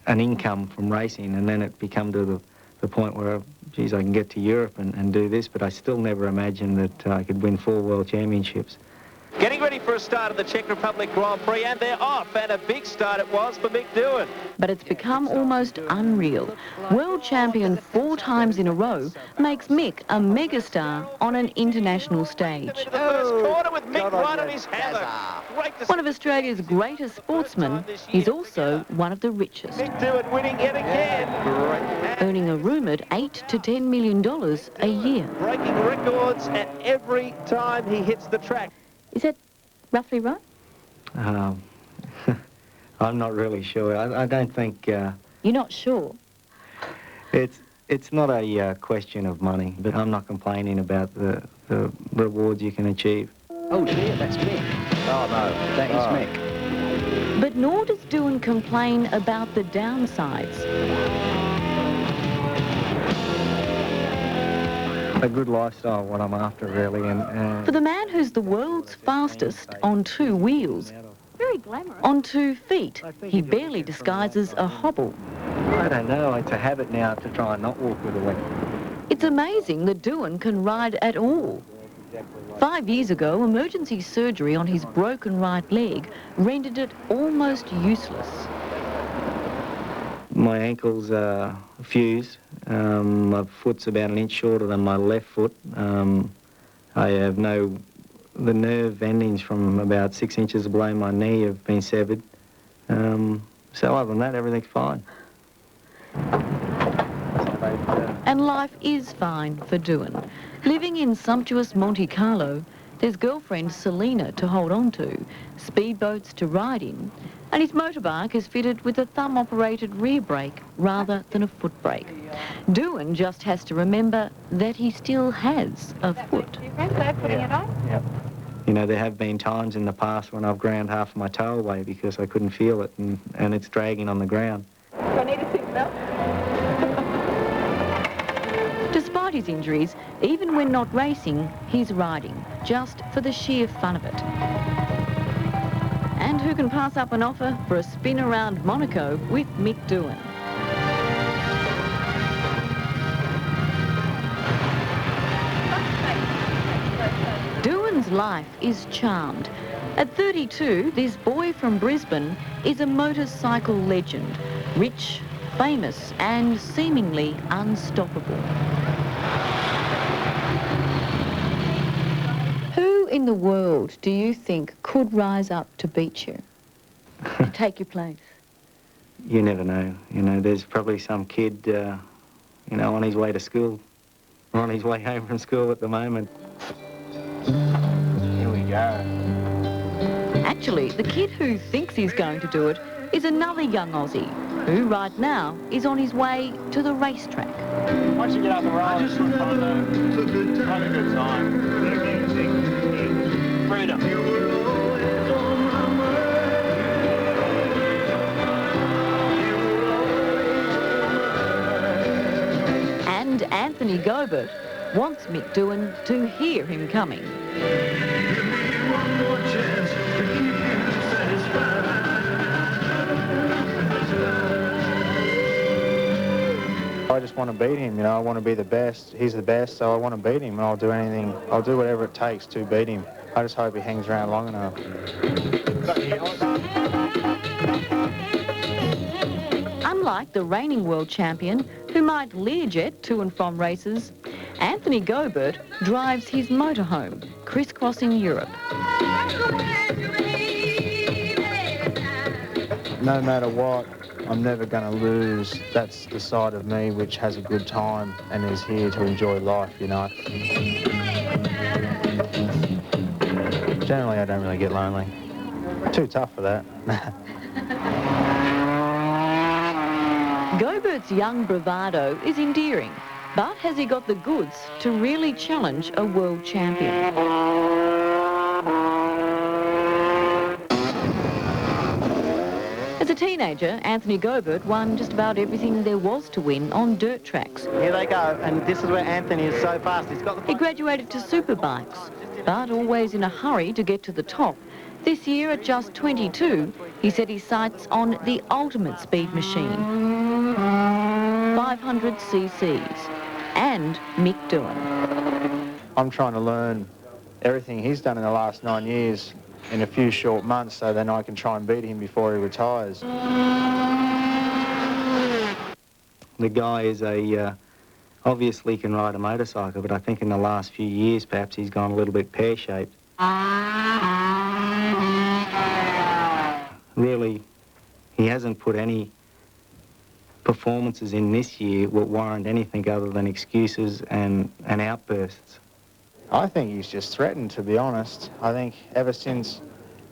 [SPEAKER 2] an income from racing, and then it became to the point where, geez, I can get to Europe and do this, but I still never imagined that I could win 4 world championships.
[SPEAKER 3] Getting ready for a start of the Czech Republic Grand Prix, and they're off, and a big start it was for Mick Doohan.
[SPEAKER 14] But it's become almost unreal. World champion 4 times in a row makes Mick a megastar on an international stage.
[SPEAKER 3] The first corner with Mick right on his hammer.
[SPEAKER 14] One of Australia's greatest sportsmen, he's also one of the richest.
[SPEAKER 3] Mick Doohan winning yet again.
[SPEAKER 14] Earning a rumoured $8 to $10 million a year.
[SPEAKER 3] Breaking records at every time he hits the track.
[SPEAKER 14] Is that roughly right?
[SPEAKER 2] I'm not really sure. I don't think...
[SPEAKER 14] You're not sure?
[SPEAKER 2] It's not a question of money, but I'm not complaining about the rewards you can achieve.
[SPEAKER 29] Oh dear, that's Mick. Oh no, that is Mick.
[SPEAKER 14] But nor does Doohan complain about the downsides.
[SPEAKER 2] A good lifestyle, what I'm after, really. And
[SPEAKER 14] for the man who's the world's fastest on 2 wheels, very glamorous, on 2 feet, he barely disguises a hobble.
[SPEAKER 2] I don't know, it's a habit now to try and not walk with a limp.
[SPEAKER 14] It's amazing that Doohan can ride at all. 5 years ago, emergency surgery on his broken right leg rendered it almost useless.
[SPEAKER 2] My ankle's fused. My foot's about 1 inch shorter than my left foot. I have the nerve endings from about 6 inches below my knee have been severed. So other than that, everything's fine.
[SPEAKER 14] And life is fine for Doohan. Living in sumptuous Monte Carlo, there's girlfriend Selena to hold on to, speedboats to ride in, and his motorbike is fitted with a thumb-operated rear brake rather than a foot brake. Doohan just has to remember that he still has a foot.
[SPEAKER 2] Yep. You know, there have been times in the past when I've ground half of my toe away because I couldn't feel it, and it's dragging on the ground.
[SPEAKER 14] Do I need a seatbelt? Despite his injuries, even when not racing, he's riding, just for the sheer fun of it. And who can pass up an offer for a spin around Monaco with Mick Doohan? Doohan's life is charmed. At 32, this boy from Brisbane is a motorcycle legend, rich, famous and seemingly unstoppable. Who in the world do you think could rise up to beat you, to take your place?
[SPEAKER 2] You never know. You know, there's probably some kid, you know, on his way to school, or on his way home from school at the moment. Here we go.
[SPEAKER 14] Actually, the kid who thinks he's going to do it is another young Aussie, who right now is on his way to the racetrack.
[SPEAKER 5] Once you get out the road, it's fun though. It's a good time. Have a good time. Freedom.
[SPEAKER 14] And Anthony Gobert, wants Mick Doohan to hear him coming.
[SPEAKER 2] I just want to beat him, you know, I want to be the best. He's the best, so I want to beat him, and I'll do anything, I'll do whatever it takes to beat him. I just hope he hangs around long enough.
[SPEAKER 14] Unlike the reigning world champion, who might Learjet to and from races, Anthony Gobert drives his motorhome, crisscrossing Europe.
[SPEAKER 2] No matter what, I'm never going to lose. That's the side of me which has a good time and is here to enjoy life, you know. Generally, I don't really get lonely. Too tough for that.
[SPEAKER 14] Gobert's young bravado is endearing, but has he got the goods to really challenge a world champion? As a teenager, Anthony Gobert won just about everything there was to win on dirt tracks.
[SPEAKER 3] Here they go, and this is where Anthony is so fast. He's got the...
[SPEAKER 14] He graduated to superbikes, but always in a hurry to get to the top. This year, at just 22, he set his sights on the ultimate speed machine, 500 cc's, and Mick Doohan.
[SPEAKER 2] I'm trying to learn everything he's done in the last 9 years in a few short months, so then I can try and beat him before he retires. The guy is obviously can ride a motorcycle, but I think in the last few years perhaps he's gone a little bit pear-shaped. Really, he hasn't put any performances in this year that warrant anything other than excuses and outbursts. I think he's just threatened, to be honest. I think ever since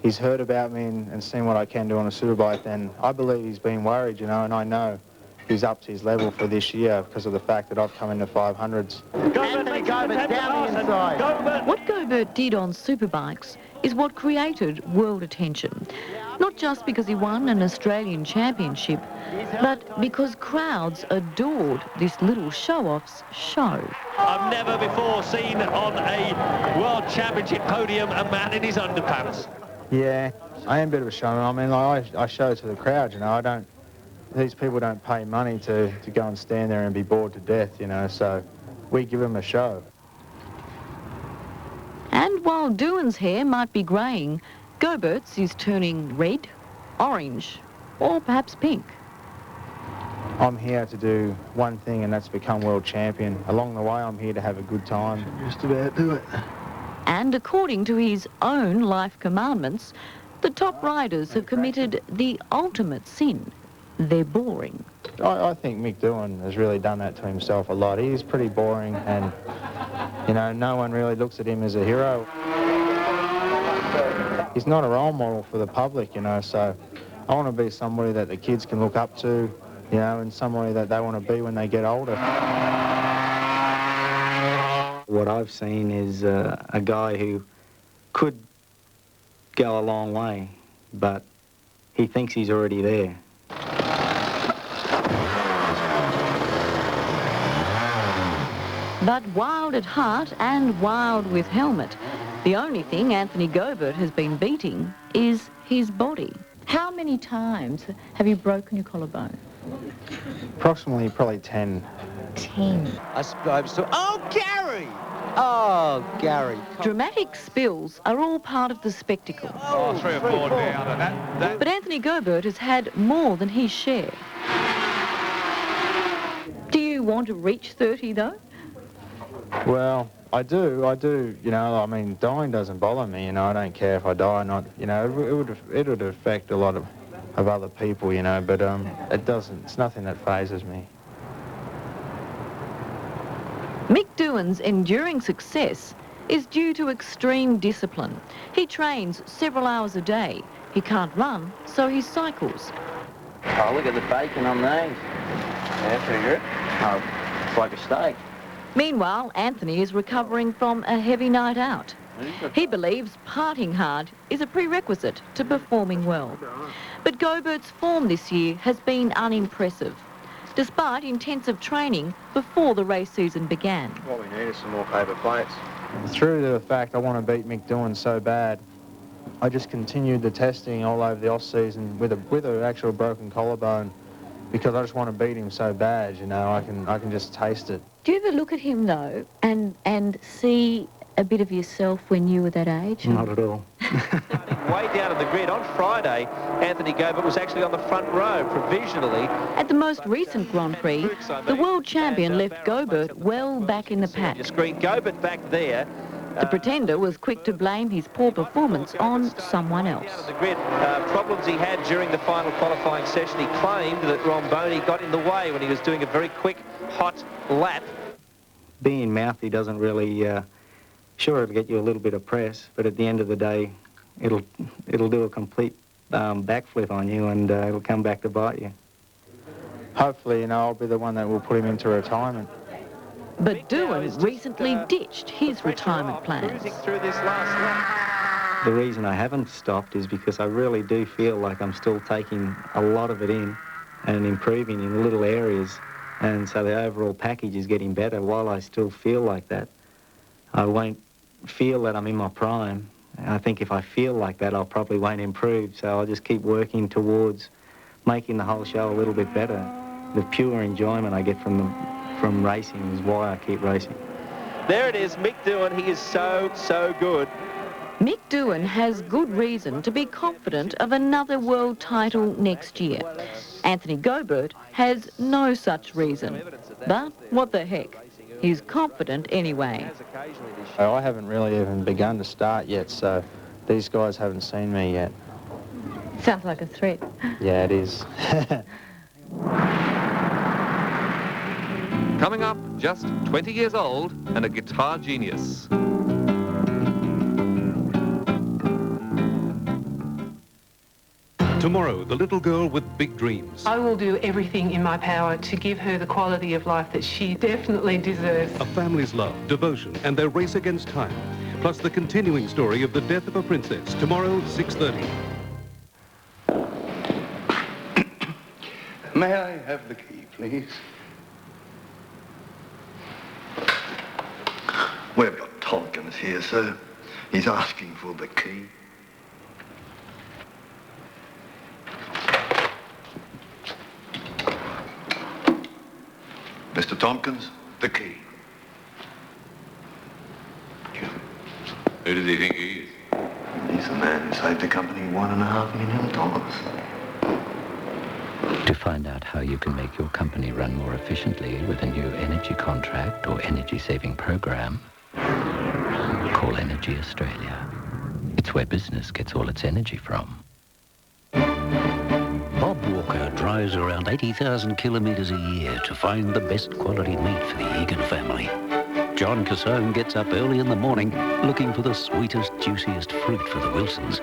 [SPEAKER 2] he's heard about me and seen what I can do on a superbike, then I believe he's been worried, you know, and I know he's up to his level for this year because of the fact that I've come into 500s.
[SPEAKER 3] Anthony Gobert down the inside.
[SPEAKER 14] What Gobert did on superbikes is what created world attention. Not just because he won an Australian championship, but because crowds adored this little show-off's show.
[SPEAKER 3] I've never before seen on a World Championship podium a man in his underpants.
[SPEAKER 2] Yeah, I am a bit of a showman. I mean, like, I show to the crowd, you know. These people don't pay money to go and stand there and be bored to death, you know, so we give them a show.
[SPEAKER 14] And while Doohan's hair might be greying, Gobert's is turning red, orange, or perhaps pink.
[SPEAKER 2] I'm here to do one thing, and that's become world champion. Along the way, I'm here to have a good time. Just about do it.
[SPEAKER 14] And according to his own life commandments, the top riders have committed the ultimate sin. They're boring.
[SPEAKER 2] I think Mick Doohan has really done that to himself a lot. He's pretty boring, and, you know, no one really looks at him as a hero. He's not a role model for the public, you know, so I want to be somebody that the kids can look up to, you know, and somebody that they want to be when they get older. What I've seen is a guy who could go a long way, but he thinks he's already there.
[SPEAKER 14] But wild at heart and wild with helmet, the only thing Anthony Gobert has been beating is his body.
[SPEAKER 7] How many times have you broken your collarbone?
[SPEAKER 2] Approximately probably 10.
[SPEAKER 7] 10.
[SPEAKER 3] I suppose so. Oh, Gary! Oh, Gary.
[SPEAKER 14] Dramatic spills are all part of the spectacle.
[SPEAKER 13] Oh, 3 or 4 down.
[SPEAKER 14] But Anthony Gobert has had more than his share. Do you want to reach 30, though?
[SPEAKER 2] Well, I do, you know, I mean, dying doesn't bother me, you know, I don't care if I die or not, you know, it would affect a lot of other people, you know, but it's nothing that phases me.
[SPEAKER 14] Mick Doohan's enduring success is due to extreme discipline. He trains several hours a day. He can't run, so he cycles.
[SPEAKER 29] Oh, look at the bacon on these. Yeah, pretty good. Oh, it's like a steak.
[SPEAKER 14] Meanwhile, Anthony is recovering from a heavy night out. He believes partying hard is a prerequisite to performing well. But Gobert's form this year has been unimpressive. despite intensive training before the race season began.
[SPEAKER 29] What we need is some more paper plates.
[SPEAKER 6] Through to the fact I want to beat Mick Doohan so bad, I just continued the testing all over the off-season with an actual broken collarbone, because I just want to beat him so bad, you know. I can just taste it.
[SPEAKER 15] Do you ever look at him, though, and see a bit of yourself when you were that age?
[SPEAKER 2] Not at all.
[SPEAKER 3] Way down on the grid. On Friday, Anthony Gobert was actually on the front row provisionally.
[SPEAKER 14] At the most recent Grand Prix, the world champion left Gobert well back in the pack.
[SPEAKER 3] Screen Gobert back there.
[SPEAKER 14] The Pretender was quick to blame his poor performance on someone else.
[SPEAKER 3] The grid problems he had during the final qualifying session. He claimed that Romboni got in the way when he was doing a very quick, hot lap.
[SPEAKER 2] Being mouthy doesn't really, sure, it'll get you a little bit of press, but at the end of the day, it'll do a complete backflip on you, and it'll come back to bite you.
[SPEAKER 6] Hopefully, you know, I'll be the one that will put him into retirement.
[SPEAKER 14] But Doohan recently ditched his retirement plans.
[SPEAKER 2] The reason I haven't stopped is because I really do feel like I'm still taking a lot of it in and improving in little areas, and so the overall package is getting better. While I still feel like that, I won't feel that I'm in my prime. I think if I feel like that, I probably won't improve, so I'll just keep working towards making the whole show a little bit better. The pure enjoyment I get from racing is why I keep racing.
[SPEAKER 3] There it is, Mick Doohan. He is so, so good.
[SPEAKER 14] Mick Doohan has good reason to be confident of another world title next year. Anthony Gobert has no such reason. But what the heck? He's confident anyway.
[SPEAKER 6] I haven't really even begun to start yet, so these guys haven't seen me yet.
[SPEAKER 15] Sounds like a threat.
[SPEAKER 6] Yeah, it is.
[SPEAKER 1] Coming up, just 20 years old and a guitar genius.
[SPEAKER 10] Tomorrow, the little girl with big dreams.
[SPEAKER 8] I will do everything in my power to give her the quality of life that she definitely deserves.
[SPEAKER 10] A family's love, devotion, and their race against time. Plus the continuing story of the death of a princess. Tomorrow, 6:30.
[SPEAKER 17] May I have the key, please?
[SPEAKER 18] We've got Tompkins here, sir. He's asking for the key. Mr. Tompkins, the key.
[SPEAKER 28] Who does he think he is?
[SPEAKER 18] He's the man who saved the company $1.5 million.
[SPEAKER 19] To find out how you can make your company run more efficiently with a new energy contract or energy-saving program, call Energy Australia. It's where business gets all its energy from.
[SPEAKER 20] Bob Walker drives around 80,000 kilometres a year to find the best quality meat for the Egan family. John Cassone gets up early in the morning looking for the sweetest, juiciest fruit for the Wilsons,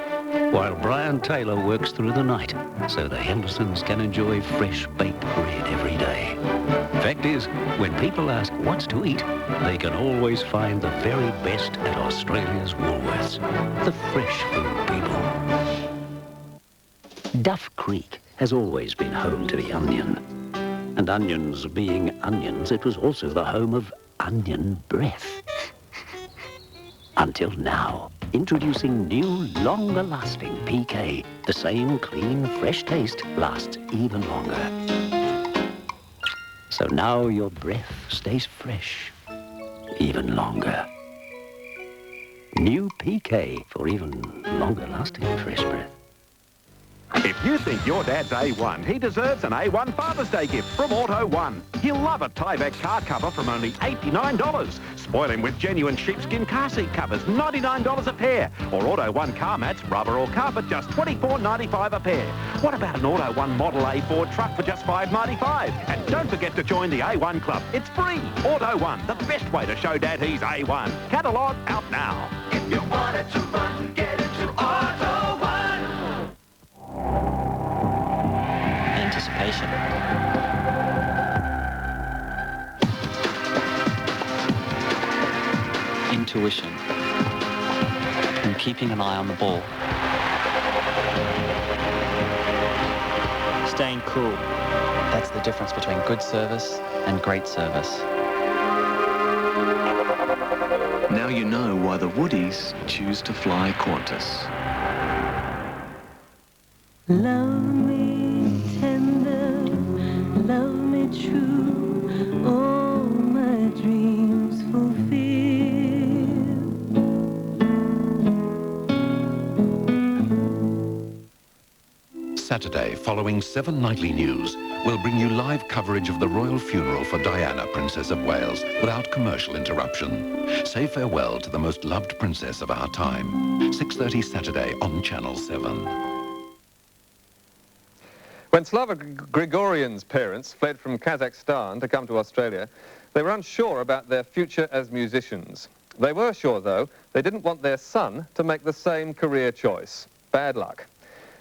[SPEAKER 20] while Brian Taylor works through the night so the Hendersons can enjoy fresh baked bread every day. Fact is, when people ask what's to eat, they can always find the very best at Australia's Woolworths. The fresh food people. Duff Creek has always been home to the onion. And onions being onions, it was also the home of onion breath. Until now. Introducing new, longer-lasting PK. The same clean, fresh taste lasts even longer. So now your breath stays fresh even longer. New PK for even longer-lasting fresh breath.
[SPEAKER 23] If you think your dad's A1, he deserves an A1 Father's Day gift from Auto One. He'll love a Tyvek car cover from only $89. Spoil him with genuine sheepskin car seat covers, $99 a pair. Or Auto One car mats, rubber or carpet, just $24.95 a pair. What about an Auto One Model A Ford truck for just $5.95? And don't forget to join the A1 Club. It's free. Auto One, the best way to show Dad he's A1. Catalogue out now. If you want it to run, get into Auto One.
[SPEAKER 24] Anticipation. Intuition. And keeping an eye on the ball. Staying cool. That's the difference between good service and great service.
[SPEAKER 4] Now you know why the Woodies choose to fly Qantas.
[SPEAKER 9] Love me tender, love me true, all my dreams fulfill.
[SPEAKER 10] Saturday, following 7 Nightly News, will bring you live coverage of the royal funeral for Diana, Princess of Wales, without commercial interruption. Say farewell to the most loved princess of our time. 6:30 Saturday on Channel 7.
[SPEAKER 1] When Slava Grigorian's parents fled from Kazakhstan to come to Australia, they were unsure about their future as musicians. They were sure, though, they didn't want their son to make the same career choice. Bad luck.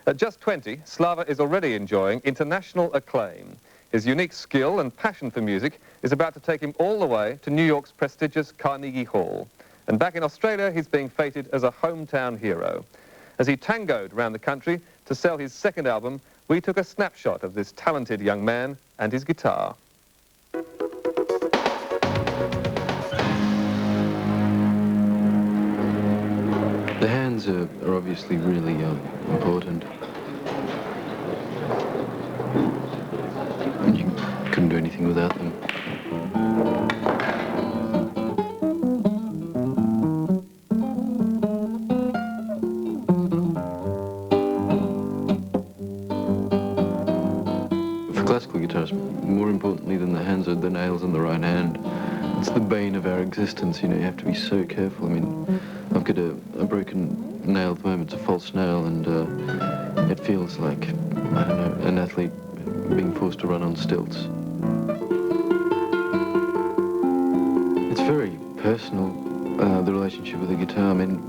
[SPEAKER 1] At just 20, Slava is already enjoying international acclaim. His unique skill and passion for music is about to take him all the way to New York's prestigious Carnegie Hall. And back in Australia, he's being feted as a hometown hero. As he tangoed around the country to sell his second album, we took a snapshot of this talented young man and his guitar.
[SPEAKER 12] The hands are obviously really important. You couldn't do anything without them. For classical guitarists, more importantly than the hands are the nails in the right hand. It's the bane of our existence, you know, you have to be so careful. I mean, I've got a broken nail at the moment, it's a false nail, and it feels like, I don't know, an athlete being forced to run on stilts. It's very personal, the relationship with the guitar. I mean,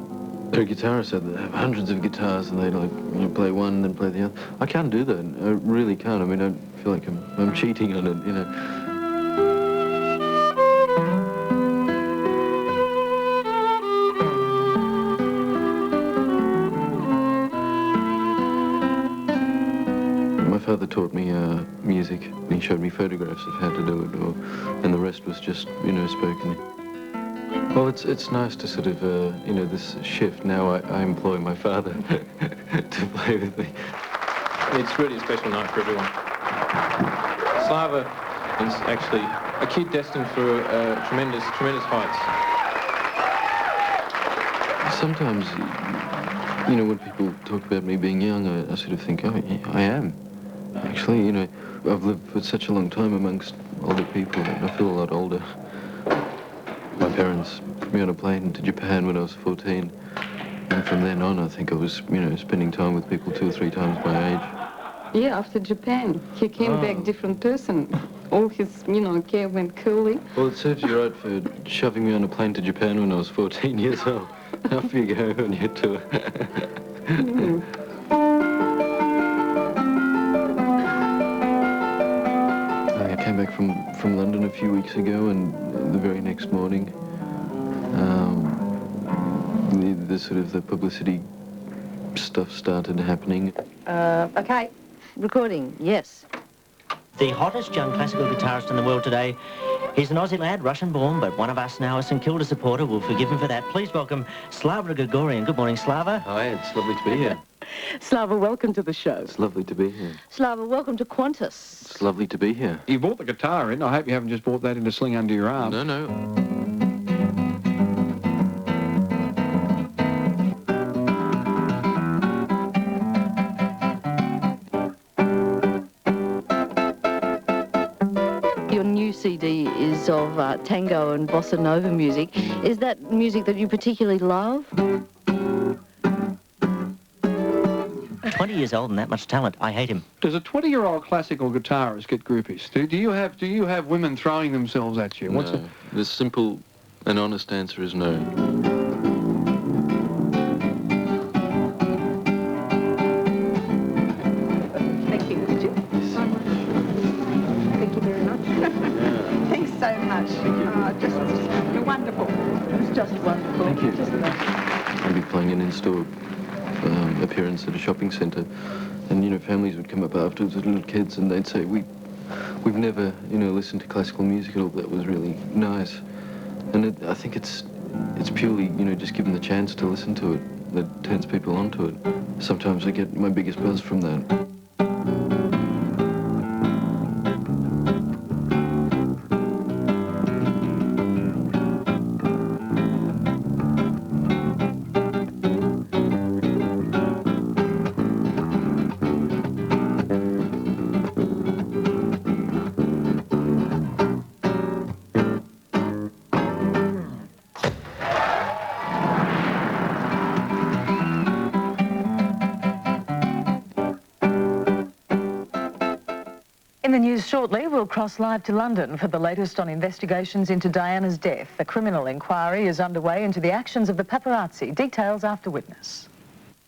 [SPEAKER 12] there are guitarists out there that have hundreds of guitars and they like, you know, play one and then play the other. I can't do that, I really can't. I mean, I feel like I'm cheating on it, you know. My father taught me music, and he showed me photographs of how to do it, and the rest was just, you know, spoken. Well, it's nice to sort of, you know, this shift. Now I employ my father to play with me.
[SPEAKER 16] It's really a special night for everyone. Slava is actually a kid destined for tremendous heights.
[SPEAKER 12] Sometimes, you know, when people talk about me being young, I sort of think, oh, yeah, I am. Actually, you know, I've lived for such a long time amongst older people, and I feel a lot older. My parents put me on a plane to Japan when I was 14, and from then on, I think I was, you know, spending time with people 2 or 3 times my age.
[SPEAKER 21] Yeah, after Japan, he came back different person. All his, you know, care went coolly.
[SPEAKER 12] Well, it serves you right for shoving me on a plane to Japan when I was 14 years old. Off you go on your tour. I came back from London a few weeks ago, and the very next morning, the sort of the publicity stuff started happening.
[SPEAKER 22] Okay, recording, yes.
[SPEAKER 25] The hottest young classical guitarist in the world today. He's an Aussie lad, Russian-born, but one of us now, a St Kilda supporter. We'll forgive him for that. Please welcome Slava Grigorian. Good morning, Slava.
[SPEAKER 12] Hi, it's lovely to be here.
[SPEAKER 22] Slava, welcome to the show.
[SPEAKER 12] It's lovely to be here.
[SPEAKER 22] Slava, welcome to Qantas.
[SPEAKER 12] It's lovely to be here.
[SPEAKER 5] You brought the guitar in. I hope you haven't just brought that in to sling under your arm.
[SPEAKER 12] No, no.
[SPEAKER 22] Your new CD is of tango and bossa nova music. Is that music that you particularly love?
[SPEAKER 25] 20 years old and that much talent. I hate him.
[SPEAKER 5] Does a 20-year-old classical guitarist get groupies? Do you have women throwing themselves at you?
[SPEAKER 12] No. The simple and honest answer is no.
[SPEAKER 21] Thank you. Thank you very much. Thanks so much. Thank you. You're wonderful. It's just wonderful.
[SPEAKER 12] Thank you.
[SPEAKER 21] Just
[SPEAKER 12] I'd be playing an in-store appearance at a shopping centre, and, you know, families would come up afterwards with little kids, and they'd say, we we've never, you know, listened to classical music at all. That was really nice. And I think it's purely, you know, just given the chance to listen to it that turns people onto it. Sometimes I get my biggest buzz from that.
[SPEAKER 2] In the news shortly, we'll cross live to London for the latest on investigations into Diana's death. A criminal inquiry is underway into the actions of the paparazzi. Details after Witness.